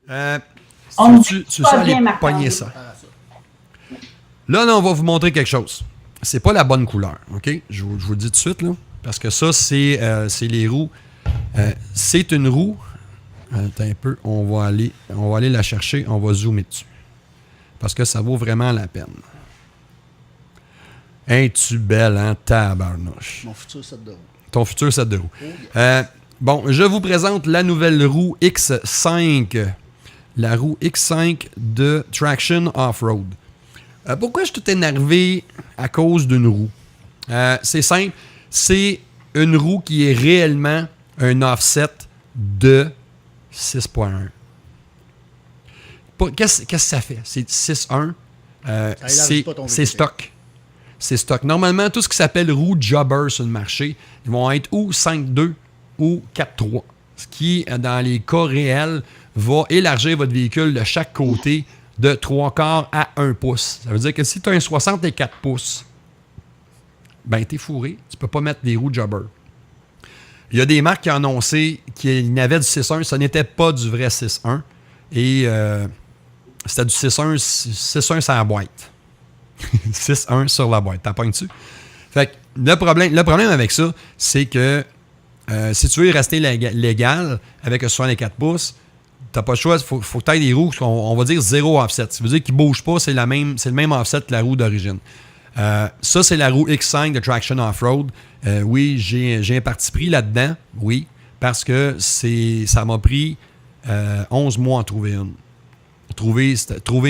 Tu sais aller pogner ça. Là, on va vous montrer quelque chose. C'est pas la bonne couleur, OK? Je vous le dis tout de suite, là. Parce que ça, c'est les roues. C'est une roue. Attends un peu. On va aller la chercher. On va zoomer dessus. Parce que ça vaut vraiment la peine. Es-tu belle, hein, tabarnouche? Mon futur set de roue. Ton futur set de roue. Oh, yeah. Bon, je vous présente la nouvelle roue X5. La roue X5 de Traction Off-Road. Pourquoi je suis tout énervé à cause d'une roue? C'est simple. C'est une roue qui est réellement un offset de 6.1. Qu'est-ce que ça fait? C'est 6.1. C'est stock. C'est stock. Normalement, tout ce qui s'appelle roue jobber sur le marché, ils vont être ou 5.2 ou 4.3. Ce qui, dans les cas réels, va élargir votre véhicule de chaque côté de 3/4 à 1 pouce. Ça veut dire que si tu as un 64 pouces, ben t'es fourré. Tu peux pas mettre des roues jobber. Il y a des marques qui ont annoncé qu'il n'avait du 6.1. Ce n'était pas du vrai 6.1. Et c'était du 6.1 sur la boîte. 6.1 sur la boîte. T'en pognes dessus? Fait que le problème avec ça, c'est que si tu veux rester légal avec un 64 pouces, t'as pas le choix. Il faut que tu aies des roues, on va dire 0 offset. Ça veut dire qu'ils ne bougent pas, c'est le même offset que la roue d'origine. Ça, c'est la roue X5 de Traction Off-Road. Oui, j'ai un parti pris là-dedans, oui, parce que ça m'a pris 11 mois à trouver une. Trouver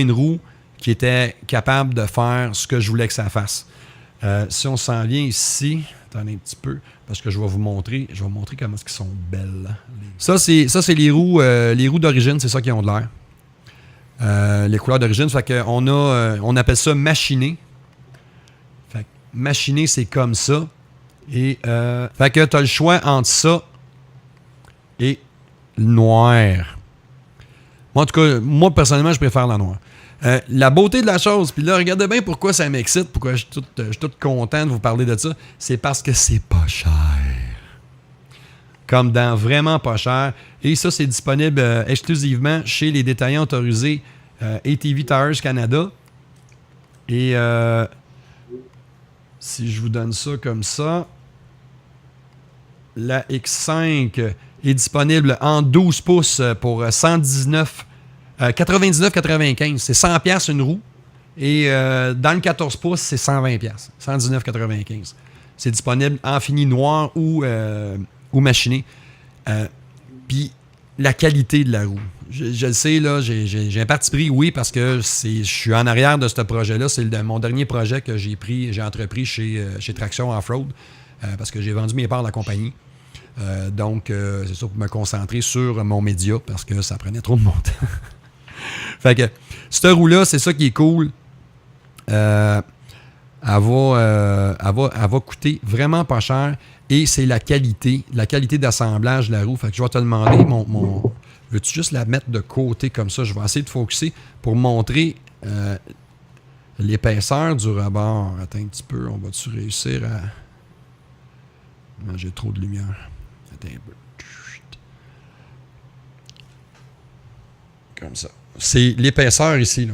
une roue qui était capable de faire ce que je voulais que ça fasse. Si on s'en vient ici, attendez un petit peu, parce que je vais vous montrer comment elles sont belles. Ça, c'est les roues d'origine, c'est ça qui ont de l'air. Les couleurs d'origine, fait que on appelle ça machiné. Fait que machiné, c'est comme ça. Et fait que tu as le choix entre ça et le noir. Moi, en tout cas, personnellement, je préfère la noire. La beauté de la chose, puis là, regardez bien pourquoi ça m'excite, pourquoi je suis tout content de vous parler de ça, c'est parce que c'est pas cher. Comme dans vraiment pas cher. Et ça, c'est disponible exclusivement chez les détaillants autorisés ATV Tires Canada. Et si je vous donne ça comme ça, la X5 est disponible en 12 pouces pour 99,95. C'est 100$ une roue. Et dans le 14 pouces, c'est 120$. 119,95. C'est disponible en fini noir ou machiné. Puis la qualité de la roue. Je le sais, là, j'ai un parti pris, oui, parce que je suis en arrière de ce projet-là. C'est mon dernier projet que j'ai entrepris chez Traction Off-Road parce que j'ai vendu mes parts de la compagnie. Donc, c'est ça pour me concentrer sur mon média parce que ça prenait trop de mon temps. Fait que, cette roue-là, c'est ça qui est cool. Elle va coûter vraiment pas cher et c'est la qualité d'assemblage de la roue. Fait que je vais te demander, veux-tu juste la mettre de côté comme ça? Je vais essayer de focusser pour montrer l'épaisseur du rebord. Attends un petit peu, on va-tu réussir à... Non, j'ai trop de lumière. Attends un peu. Comme ça. C'est l'épaisseur ici, là.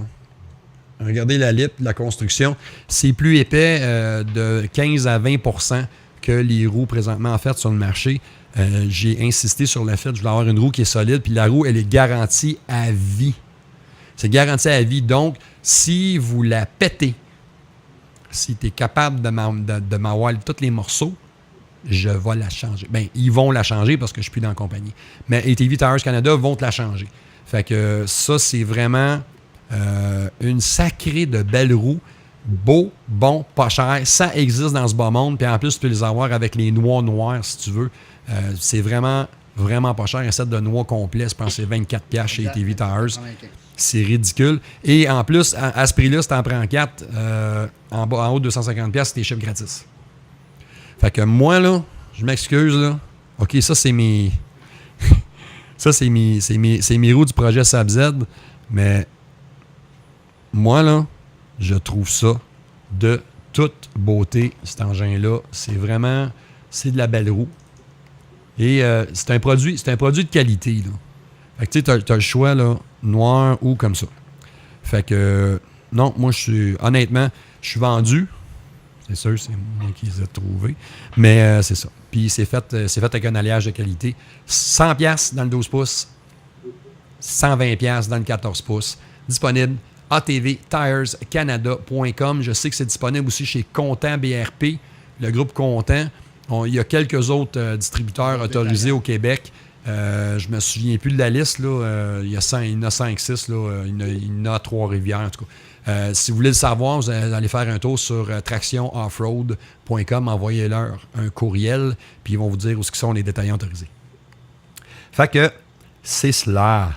Regardez la lippe, la construction. C'est plus épais de 15 à 20% que les roues présentement offertes sur le marché. J'ai insisté sur le fait que je voulais avoir une roue qui est solide, puis la roue, elle est garantie à vie. C'est garanti à vie. Donc, si vous la pétez, si tu es capable de m'avoir tous les morceaux, je vais la changer. Bien, ils vont la changer parce que je suis plus dans la compagnie. Mais ATV Tires Canada vont te la changer. Fait que ça, c'est vraiment une sacrée de belles roues. Beau, bon, pas cher. Ça existe dans ce bas monde. Puis en plus, tu peux les avoir avec les noix noires si tu veux. C'est vraiment, vraiment pas cher. Un set de noix complet, je pense que c'est 24$ chez ATV Tires. C'est ridicule. Et en plus, à ce prix-là, si tu en prends 4, en haut de 250$, c'est tes chips gratis. Fait que moi, là, je m'excuse, là. OK, ça, c'est mes... ça, c'est mes roues du projet SABZ. Mais moi, là, je trouve ça de toute beauté, cet engin-là. C'est vraiment... C'est de la belle roue. Et c'est un produit de qualité, là. Fait que tu sais, t'as le choix, là, noir ou comme ça. Fait que, non, moi, honnêtement, je suis vendu. C'est sûr, c'est moi qui les ai trouvés. Mais c'est ça. Puis c'est fait avec un alliage de qualité. 100$ dans le 12 pouces, 120$ dans le 14 pouces. Disponible atvtirescanada.com. Je sais que c'est disponible aussi chez Content BRP, le groupe Content. Il y a quelques autres distributeurs autorisés au Québec. Je me souviens plus de la liste. Là. Il y en a 5-6. Il y en a à Trois-Rivières. En tout cas. Si vous voulez le savoir, vous allez faire un tour sur tractionoffroad.com. Envoyez-leur un courriel, puis ils vont vous dire où sont les détaillants autorisés. Fait que c'est cela.